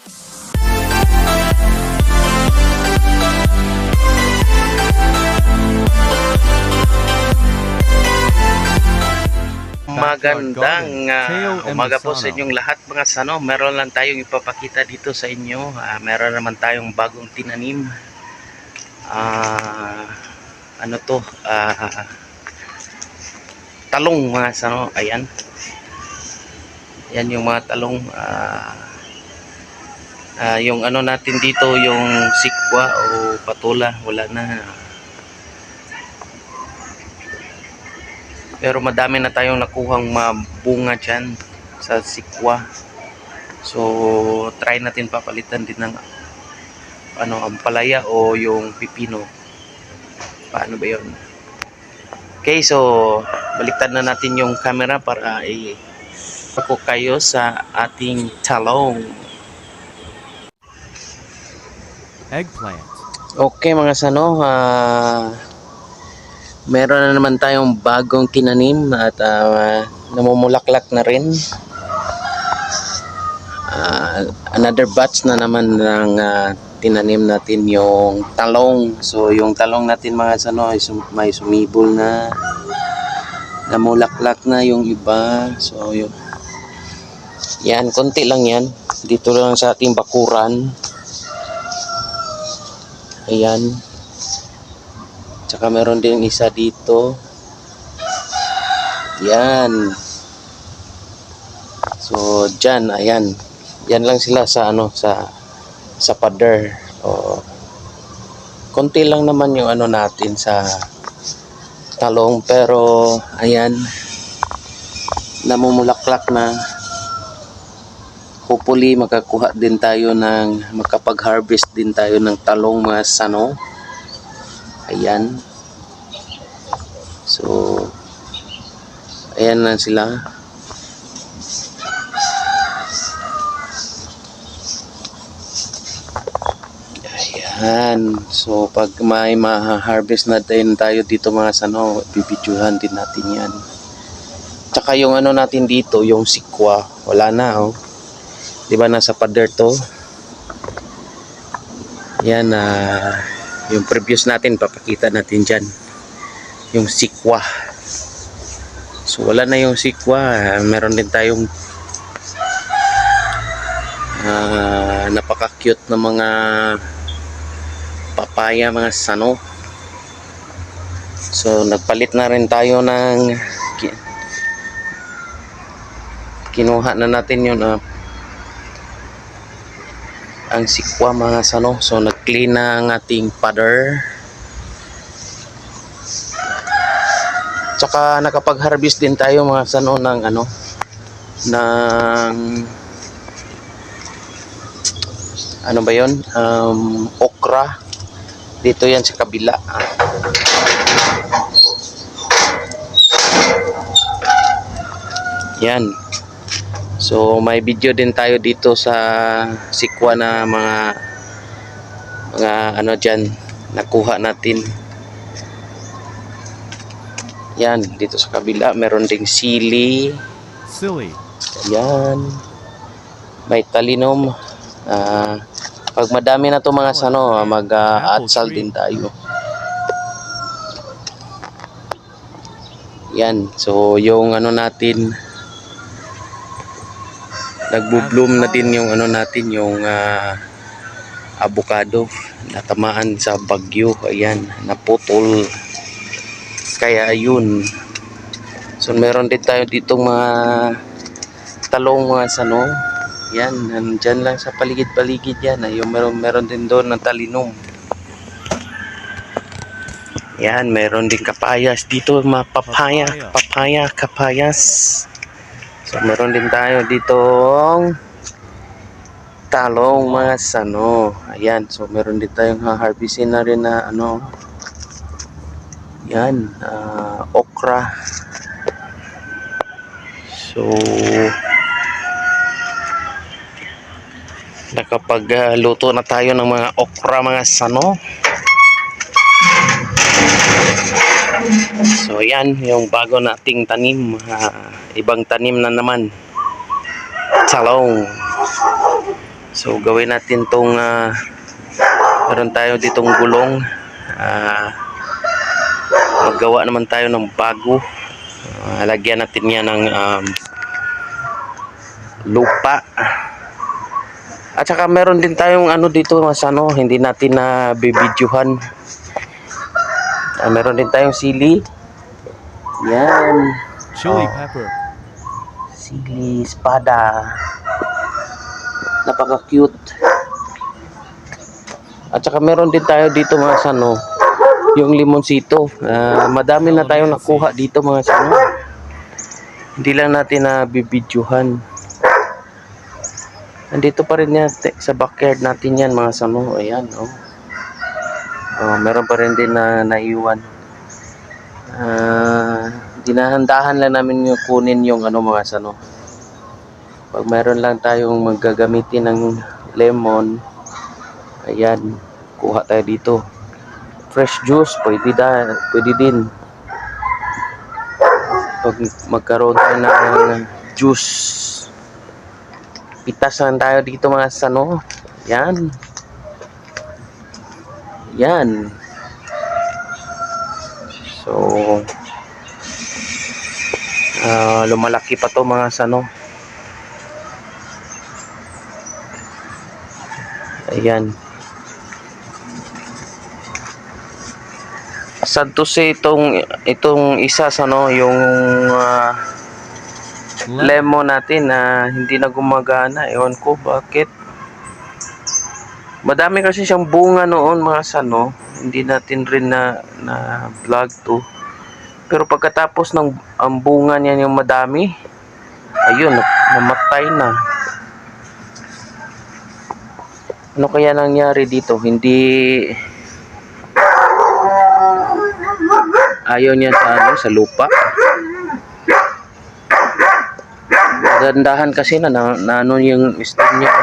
Magandang umaga po sa inyong lahat mga sano. Meron lang tayong ipapakita dito sa inyo. Meron naman tayong bagong tinanim. Ano to? Talong mga sano. Ayan. Ayan yung mga talong. Yung ano natin dito, yung sikwa o patula, wala na. Pero madami na tayong nakuhang mabunga dyan sa sikwa. So try natin papalitan din ng ampalaya o yung pipino. Paano ba yun? Okay, so baliktad na natin yung camera para ako kayo sa ating talong. Eggplant. Okay mga sano, meron na naman tayong bagong tinanim at namumulaklak na rin. Another batch na naman ng tinanim natin yung talong. So yung talong natin mga sano ay may sumibol na, namulaklak na yung iba. So yan, konti lang yan dito lang sa ating bakuran. Ayan. Tsaka meron din isa dito. Yan. So dyan, ayan. Yan lang sila sa sa pader. O, konti lang naman yung natin sa talong, pero ayan, namumulaklak na. Hopefully makakuha din tayo makapag-harvest din tayo ng talong mga sano. Ayan. So ayan na sila. Ayan. So pag may ma-harvest na tayo dito mga sano, bibidyohan din natin yan. Tsaka yung natin dito, yung sikwa, wala na oh. Diba nasa pader to? Yan, yung previous natin, papakita natin dyan. Yung sikwa. So wala na yung sikwa. Meron din tayong napaka-cute na mga papaya, mga sano. So nagpalit na rin tayo ng kinuha na natin yun ang sikwa mga sano. So nag-clean na ang ating pader. Tsaka nakapag-harvest din tayo mga sano ng ano ba yun? Okra. Dito yan sa kabila. Yan. So may video din tayo dito sa sikwa na mga dyan nakuha natin. Yan, dito sa kabila meron ding sili. Yan. May talinom. Pag madami na to mga sano, mag-atsal din tayo. Yan. So yung natin, nagbo-bloom na din yung natin, yung avocado, natamaan sa bagyo. Ayan, naputol. Kaya ayun. So meron din tayo ditong mga talong mga sano. Yan, nandyan lang sa paligid-paligid yan. Yung meron din doon ng talinom. Yan, meron din kapayas dito, mga kapayas. So meron din tayo ditong talong mga sano. Ayan, so meron din tayong harvestin na rin na yan, okra. So nakapagluto na tayo ng mga okra mga sano. So yan yung bago nating tanim, ibang tanim na naman, talong. So gawin natin tong meron tayo ditong gulong. Maggawa naman tayo ng bago. Lagyan natin yan ng lupa. At saka meron din tayong ano dito mas ano, hindi natin na bibidyohan. Meron din tayong sili. Yan. Chili pepper. Sili espada. Napaka-cute. At saka meron din tayo dito mga sano, yung limonsito. Madami na tayong nakuha dito mga sano. Hindi lang natin na bibidyohan. Nandito pa rin yan sa backyard natin yan mga sano. Ayan, oh. Meron pa rin din na naiwan. Dinahandahan lang namin yung kunin yung ano mga sano. Pag meron lang tayong maggagamitin ng lemon, ayan, kuha tayo dito. Fresh juice, pwede din. Pag magkaroon tayo ng juice, pitas lang tayo dito mga sano. Yan. Yan. So, lumalaki pa to mga sano. Ayan. Sad to say itong isa sa no, yung lemon natin na hindi na gumagana. Ewan ko bakit. Madami kasi siyang bunga noon mga sano. Hindi natin rin na vlog to. Pero pagkatapos ng ang bunga niya yung madami, ayun, namatay na. Ano kaya nangyari dito? Hindi ayaw niya sa lupa. Gandahan kasi na ano yung stem niya.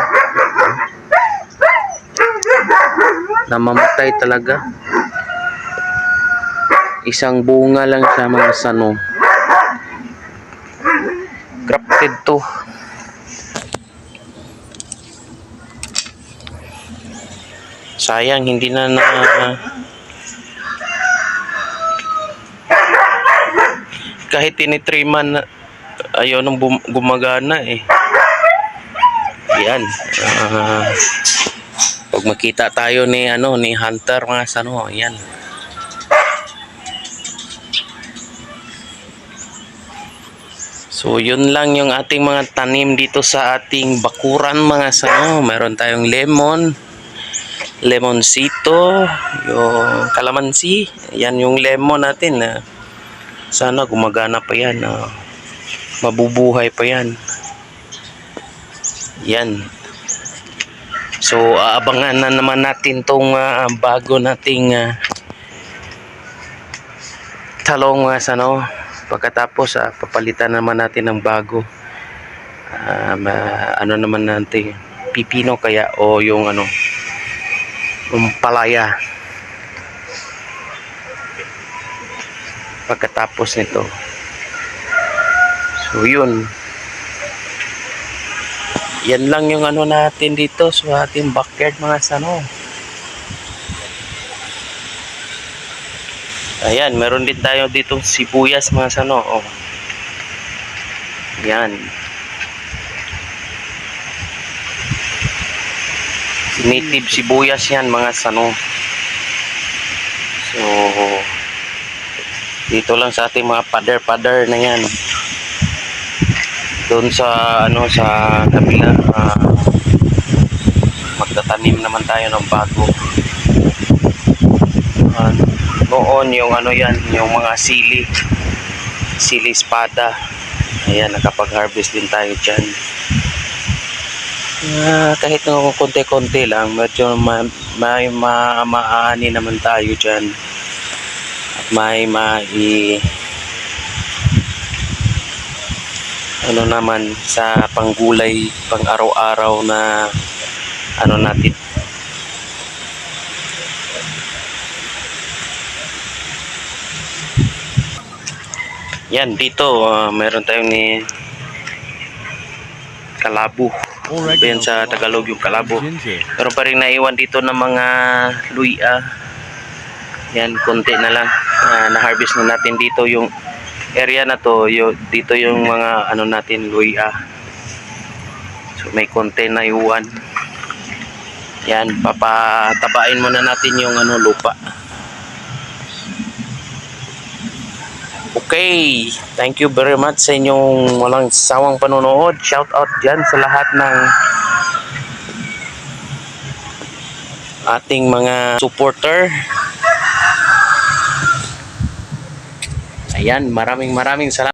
Namamatay talaga. Isang bunga lang siya mga sano. Grafted to. Sayang hindi na kahit tinitriman ayaw nang gumagana eh. Yan. Pag makita tayo ni Hunter mga sano, yan. So yun lang yung ating mga tanim dito sa ating bakuran mga sano. Meron tayong lemonsito, yung kalamansi, yan yung lemon natin na sana gumagana pa yan, mabubuhay pa yan. Yan. So aabangan na naman natin tong bago nating talong sano. Pagkatapos papalitan naman natin ng bago. Ano naman natin, pipino kaya o yung palaya pagkatapos nito. So yun, yan lang yung natin dito sa ating backyard mga sano. Ayan, meron din tayo dito sibuyas mga sano. Oh. Yan, native sibuyas yan mga sano. So dito lang sa ating mga pader na yan. Doon sa sa kabila magtatanim naman tayo ng bago. Noon yung yan, yung mga sili espada. Ayan, nakapag-harvest din tayo dyan. Kahit no konti-konti lang, medyo may maani naman tayo dyan. At may naman sa panggulay, pang araw-araw na natin. Yan, dito meron tayong kalabo. Yan sa Tagalog yung kalabo. Ginger. Pero pa rin naiwan dito ng mga luya. Yan, konti na lang. Na-harvest na natin dito yung area na to. Dito yung mga ano natin, luya. So may konti na iwan. Yan, papatabain muna natin yung ano, lupa. Okay, thank you very much sa inyong walang sawang panonood. Shout out dyan sa lahat ng ating mga supporter. Ayan, maraming salamat.